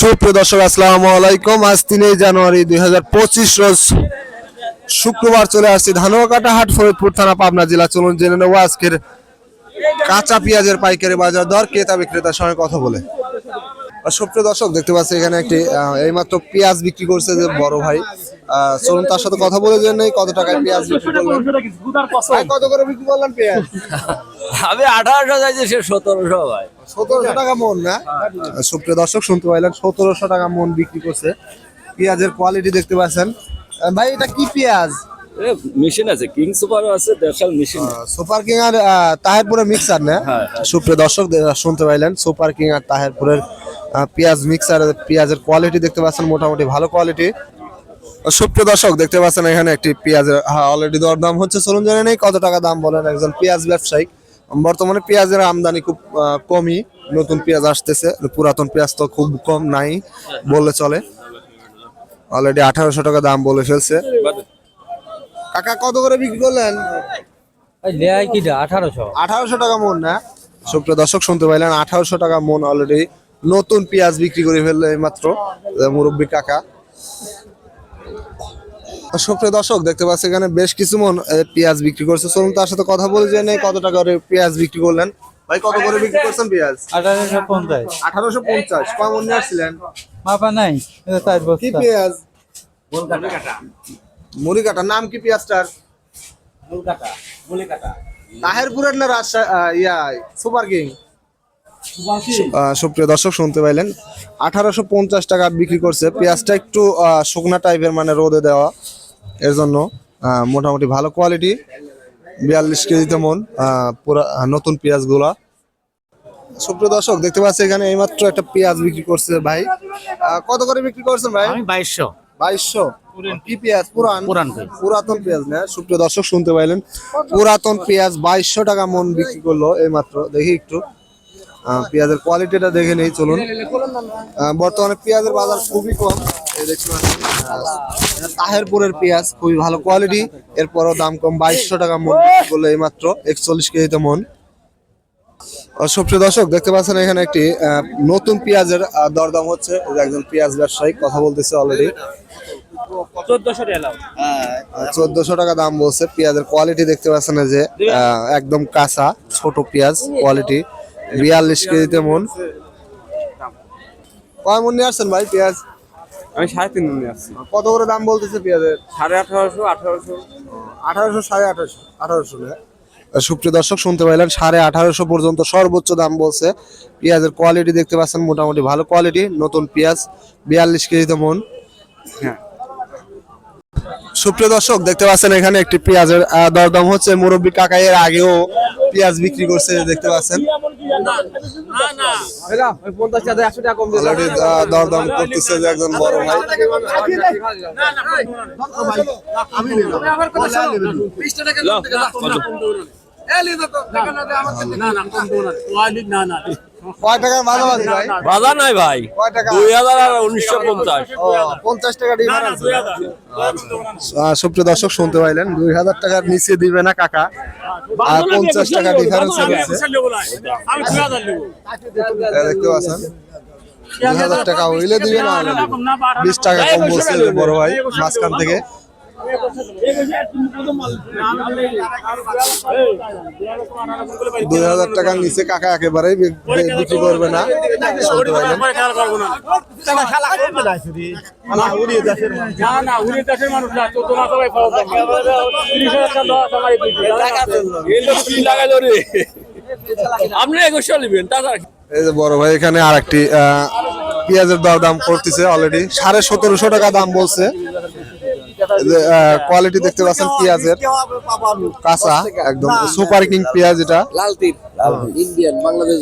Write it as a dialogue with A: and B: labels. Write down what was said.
A: সুপ্রিয় দর্শক আসসালামু আলাইকুম। আজ 3 জানুয়ারি 2025 রোজ শুক্রবার চলে আসছি ধানুয়াকাটা হাট, ফরিদপুর থানা, পাবনা জেলা। চলুন জেনে নেব আজকের কাঁচা পেঁয়াজের পাইকারি বাজার দর, ক্রেতা বিক্রেতার সঙ্গে কথা বলে। সুপ্রিয় দর্শক দেখতে পাচ্ছি এখানে একটি এইমাত্র পেঁয়াজ বিক্রি করছে যে বড় ভাই। চলুন তার সাথে কথা বলে জেনে নেই কত টাকায় পেঁয়াজ বিক্রি করলেন। কত করে বিক্রি করলেন পেঁয়াজ?
B: আমি 1800 চাইছি, সে 1700 ভাই।
A: 1700 টাকা মন না? সুপ্রিয় দর্শক শুনতে পাইলেন, 1700 টাকা মন বিক্রি করছে। পেঁয়াজের কোয়ালিটি দেখতে পাচ্ছেন ভাই। এটা কি পেঁয়াজ?
B: মেশিন আছে, কিং সুপারও আছে, দেশাল মেশিন।
A: সুপার কিং আর তাহেরপুরের মিক্সার না? সুপ্রিয় দর্শক শুনতে পাইলেন, সুপার কিং আর তাহেরপুরের পেঁয়াজ মিক্সার। পেঁয়াজের কোয়ালিটি দেখতে পাচ্ছেন মোটামুটি ভালো কোয়ালিটি। সুপ্রিয় দর্শক দেখতে পাচ্ছেন এখানে একটি পেঁয়াজের অলরেডি দরদাম হচ্ছে। চলুন জেনে নেই কত টাকা দাম বলেন একজন পেঁয়াজ ব্যবসায়ী। বর্তমানে পেঁয়াজের আমদানি খুব কমই, নতুন পেঁয়াজ আসতেছে, পুরাতন পেঁয়াজ তো খুব কম নাই বললে চলে। অলরেডি 1800 টাকা দাম বলে ফেলছে। কাকা কত করে বিক্রি করলেন? 1800 টাকা মন না? সুপ্রিয় দর্শক শুনতে পাইলেন, 1800 টাকা মন অলরেডি নতুন পেঁয়াজ বিক্রি করে ফেললো এইমাত্র মুরব্বী কাকা। সুপ্রিয় দর্শক দেখতে পাচ্ছি এখানে বেশ কিছু মন পেঁয়াজ বিক্রি করছে। চলুন তার সাথে কথা বলে জেনে কত টাকা করে পেঁয়াজ বিক্রি করলেন। ভাই কত করে বিক্রি করছেন পেঁয়াজ?
C: 1850।
A: 1850 কয় মন নিয়ে আসছিলেন?
C: মাপা নাই,
A: কি পেঁয়াজ? মুড়ি কাটা। নাম কি পেঁয়াজটার? তাহেরপুরের না রাজশাহী সুপার কিং? সুপ্রিয় দর্শক শুনতে পাইলেন, 1850 টাকা বিক্রি করছে। পেঁয়াজটা একটু শুকনা টাইপের, মানে রোদে দেওয়া, এর জন্য মোটামুটি ভালো কোয়ালিটি। 42 কেজিতে মন পুরো নতুন পেঁয়াজ গুলা। সুপ্রিয় দর্শক দেখতে পাচ্ছি এখানে এইমাত্র একটা পেঁয়াজ বিক্রি করছে ভাই। কত করে বিক্রি করছেন ভাই?
C: 2200।
A: 2200 কি পেঁয়াজ? পুরাতন পেঁয়াজ না? সুপ্রিয় দর্শক শুনতে পাইলেন, পুরাতন পেঁয়াজ 2200 টাকা মন বিক্রি করলো এইমাত্র। দেখি একটু পেঁয়াজের কোয়ালিটিটা দেখে নেই চলুন। বর্তমানে পেঁয়াজের বাজার খুবই কম। তাহেরপুরের পেঁয়াজ খুবই ভালো কোয়ালিটি, এরপরও দাম কম। 2200 টাকা মন বিক্রি করলো এইমাত্র, 41 কেজিতে মন। সুপ্রিয় দর্শক দেখতে পাচ্ছেন এখানে একটি নতুন পেঁয়াজের দরদাম হচ্ছে। একজন পেঁয়াজ ব্যবসায়ী কথা বলতেছে অলরেডি। 1400 টাকা দাম বলছে। পেঁয়াজের কোয়ালিটি দেখতে পাচ্ছেন যে একদম কাঁচা ছোট পেঁয়াজ কোয়ালিটি। 42 কেজিতে মন। কয় মন নিয়ে আসছেন ভাই পেঁয়াজ?
D: আমি 3.5 মন নিয়ে আসছি।
A: কত করে দাম বলতেছে পেঁয়াজের?
D: 1850, 1800।
A: 1800, 1850, 1800। সুপ্রিয় দর্শক শুনতে পাইলেন, 1850 পর্যন্ত সর্বোচ্চ দাম বলছে। পেঁয়াজের কোয়ালিটি দেখতে পাচ্ছেন মোটামুটি ভালো কোয়ালিটি, নতুন পেঁয়াজ। 42 কেজিতে মন।
D: হ্যাঁ।
A: সুপ্রিয় দর্শক দেখতে পাচ্ছেন এখানে একটি পেঁয়াজের দরদাম হচ্ছে। মুরব্বী কাকা এর আগেও পেঁয়াজ বিক্রি করছে দেখতে পাচ্ছেন। অলরেডি দরদাম করতেছে যে একজন বড় ভাই। কয় টাকার মাঝামাঝি ভাই?
B: বাজার নাই ভাই।
A: কয় টাকা?
B: 2000 আর 1950।
A: 50 টাকা ডিফারেন্স। সুপ্রিয় দর্শক শুনতে পাইলেন, 2000 টাকার নিচে দিবে না কাকা, আর 50 টাকা ডিফারেন্স রয়েছে। দেখতে পাচ্ছেন 2000 টাকা হইলে দিবে না, 20 টাকা কম বলছে বড় ভাই মাঝখান থেকে। 2000 টাকার নিচে কাকা একেবারেই বিক্রি করবে না। এই যে বড় ভাই এখানে আর একটি পেঁয়াজের দাম করতেছে অলরেডি। 1750 টাকা দাম বলছে। কোয়ালিটি দেখতে পাচ্ছেন পেঁয়াজের, কাঁচা একদম সুপার কিং পেঁয়াজ। এটা
B: লাল তীর, ইন্ডিয়ান, বাংলাদেশ।